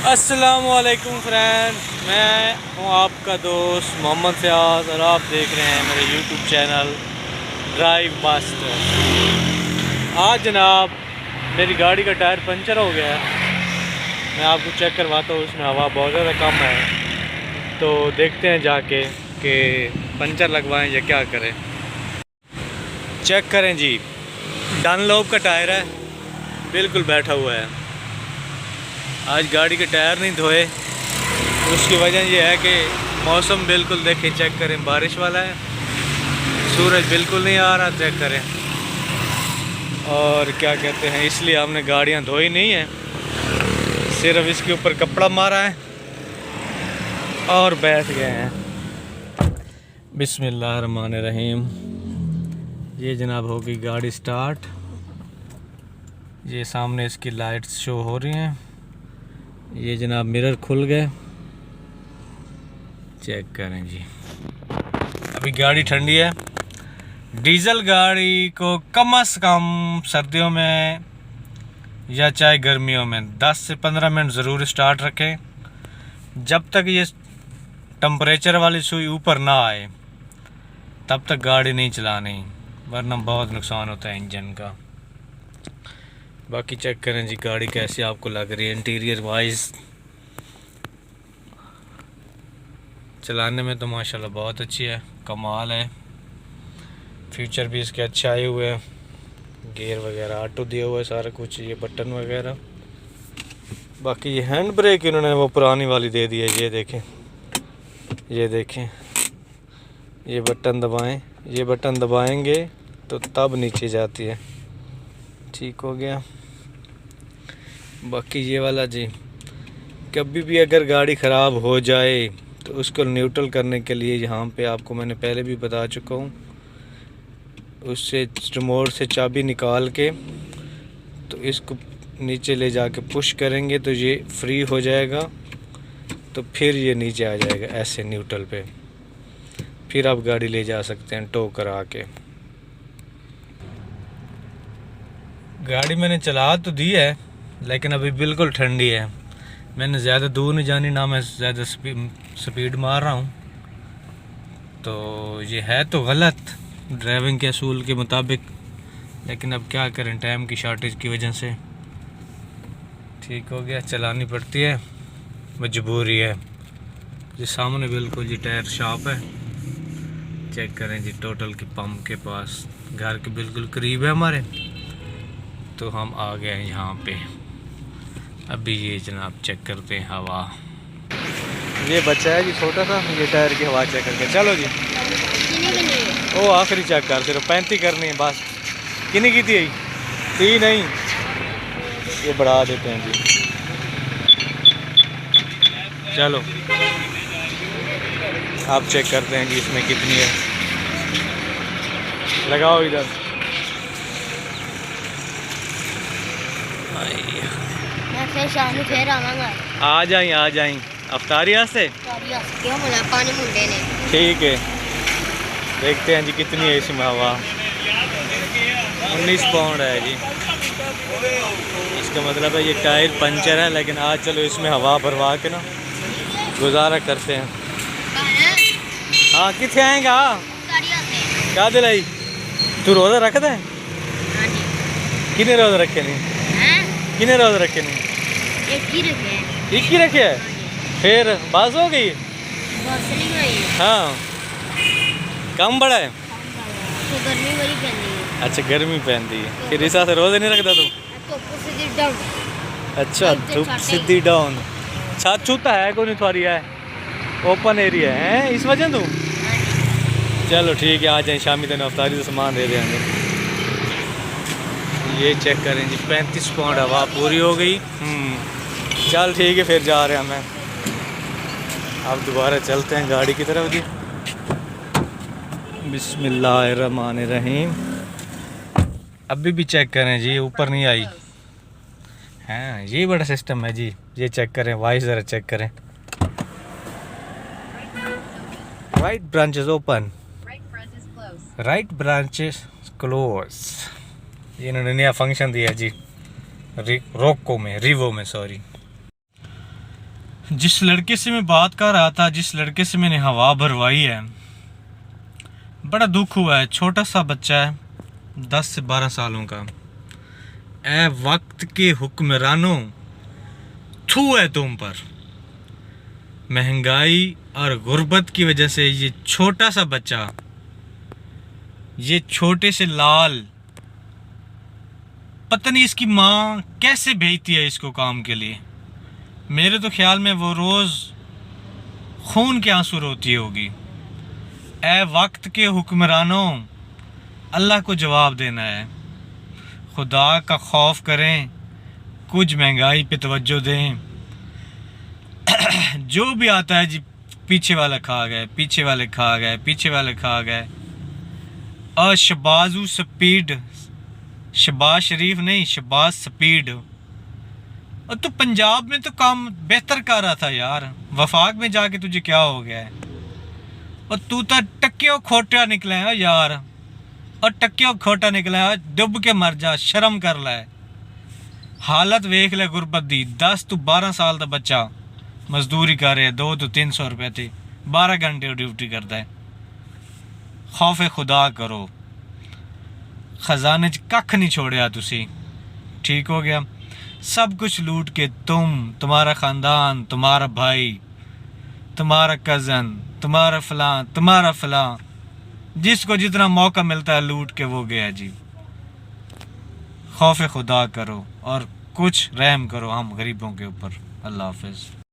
अस्सलामुअलैकुम फ्रेंड्स, मैं हूं आपका दोस्त मोहम्मद फयाज और आप देख रहे हैं मेरे यूट्यूब चैनल ड्राइव मास्टर। आज जनाब मेरी गाड़ी का टायर पंचर हो गया है। मैं आपको चेक करवाता हूँ, उसमें हवा बहुत ज़्यादा कम है, तो देखते हैं जाके कि पंचर लगवाएं या क्या करें। चेक करें जी, डनलोप का टायर है, बिल्कुल बैठा हुआ है। आज गाड़ी के टायर नहीं धोए, उसकी वजह यह है कि मौसम बिल्कुल देखें, चेक करें, बारिश वाला है, सूरज बिल्कुल नहीं आ रहा, चेक करें। और क्या कहते हैं, इसलिए हमने गाड़ियां धोई नहीं है, सिर्फ इसके ऊपर कपड़ा मारा है और बैठ गए हैं। बिस्मिल्लाहिर्रहमानिर्रहीम। ये जनाब होगी गाड़ी स्टार्ट। ये सामने इसकी लाइट्स शो हो रही हैं। ये जनाब मिरर खुल गए, चेक करें जी। अभी गाड़ी ठंडी है। डीजल गाड़ी को कम से कम सर्दियों में या चाहे गर्मियों में 10 से 15 मिनट ज़रूर स्टार्ट रखें, जब तक ये टेम्परेचर वाली सुई ऊपर ना आए तब तक गाड़ी नहीं चलानी, वरना बहुत नुकसान होता है इंजन का। बाकी चेक करें जी गाड़ी कैसी आपको लग रही है। इंटीरियर वाइज चलाने में तो माशाल्लाह बहुत अच्छी है, कमाल है। फीचर भी इसके अच्छे आए हुए हैं, गियर वगैरह ऑटो दिया हुआ है, सारा कुछ, ये बटन वगैरह। बाकी ये हैंड ब्रेक इन्होंने वो पुरानी वाली दे दी है। ये देखें, ये देखें, ये बटन दबाएं, ये बटन दबाएंगे तो तब नीचे जाती है। ठीक हो गया। बाकी ये वाला जी, कभी भी अगर गाड़ी ख़राब हो जाए तो उसको न्यूट्रल करने के लिए यहाँ पे आपको मैंने पहले भी बता चुका हूँ, उससे रिमोट से चाबी निकाल के तो इसको नीचे ले जाके पुश करेंगे तो ये फ्री हो जाएगा, तो फिर ये नीचे आ जाएगा ऐसे न्यूट्रल पे, फिर आप गाड़ी ले जा सकते हैं टो करा के। गाड़ी मैंने चला तो दी है, लेकिन अभी बिल्कुल ठंडी है। मैंने ज़्यादा दूर नहीं जानी, ना मैं ज़्यादा स्पीड मार रहा हूँ, तो ये है तो गलत ड्राइविंग के असूल के मुताबिक, लेकिन अब क्या करें, टाइम की शॉर्टेज की वजह से। ठीक हो गया, चलानी पड़ती है, मजबूरी है। ये सामने बिल्कुल जी टायर शॉप है, चेक करें जी। टोटल की पंप के पास, घर के बिल्कुल करीब है हमारे, तो हम आ गए हैं यहाँ पे। अभी ये जनाब चेक करते हैं हवा। ये बच्चा है जी छोटा सा, ये टायर की हवा चेक करके। चलो जी, ओ आखिरी चेक कर, सिर्फ 35 करनी है बस। कितनी की थी? 3 नहीं, ये बढ़ा देते हैं जी। चलो आप चेक करते हैं कि इसमें कितनी है। लगाओ इधर। आ जाएं अफ्तारिया से। ठीक है, देखते हैं जी कितनी है इसमें हवा। 19 पाउंड है जी। इसका मतलब है ये टायर पंचर है, लेकिन आज चलो इसमें हवा भरवा के ना गुजारा करते हैं। हाँ कितने आएगा? क्या दिलाई तू रोज़ा रखता है? कितने रोज़ा रखे नहीं? कितने रोज़ रखे नहीं? एक ही रखे है, फिर बस हो गई। हाँ कम बड़ा है तो गर्मी वाली पहनती है। अच्छा गर्मी पहनती है, फिर इस हिसाब से रोज़े नहीं रखता तू? अच्छा धूप सीधी डाउन। छत छूता है कोई नहीं, थोड़ी है ओपन एरिया है इस वजह तू। चलो ठीक है, आ जाए शामी दिन अफ्तारी से सामान दे देंगे। ये चेक करें जी, 35 पाउंड हवा पूरी हो गई। चल ठीक है, फिर जा रहे हैं हमें। अब दोबारा चलते हैं गाड़ी की तरफ जी। बिस्मिल्लाहिर्रहमानिर्रहीम। अभी भी चेक करें जी, ऊपर नहीं आई। हाँ ये बड़ा सिस्टम है जी। ये चेक करें, वाइस ज़रा चेक करें। Right branches open, right branches close. ये इन्होंने नया फंक्शन दिया जी, रिवो में सॉरी। जिस लड़के से मैं बात कर रहा था, जिस लड़के से मैंने हवा भरवाई है, बड़ा दुख हुआ है। छोटा सा बच्चा है, 10 से 12 सालों का। ए वक्त के हुक्मरानों, थू है तुम पर। महंगाई और गुर्बत की वजह से ये छोटा सा बच्चा, ये छोटे से लाल, पता नहीं इसकी माँ कैसे भेजती है इसको काम के लिए। मेरे तो ख्याल में वो रोज़ खून के आंसू रोती होगी। ए वक्त के हुक्मरानों, अल्लाह को जवाब देना है। खुदा का खौफ करें, कुछ महंगाई पे तवज्जो दें। जो भी आता है जी, पीछे वाले खा गए, पीछे वाले खा गए, पीछे वाले खा गए। और शबाजू स्पीड, शबाज शरीफ नहीं, शबाज स्पीड। और तू पंजाब में तो काम बेहतर कर रहा था यार, वफाक में जाके तुझे क्या हो गया है? और तू तो टक्के खोटा निकला है यार, और टक्के खोटा निकला है। डुब के मर जा, शर्म कर ले। हालत वेख ले गुरबत दी। 10 तो 12 साल का बच्चा मजदूरी कर रहा है, 200 तो 300 रुपए थी, 12 घंटे ड्यूटी करता है। खौफ खुदा करो। खजाने च कख नहीं छोड़िया तुसी, ठीक हो गया। सब कुछ लूट के तुम्हारा ख़ानदान, तुम्हारा भाई, तुम्हारा कज़न, तुम्हारा फलां, जिसको जितना मौका मिलता है लूट के वो गया जी। खौफ खुदा करो और कुछ रहम करो हम गरीबों के ऊपर। अल्लाह हाफ़िज़।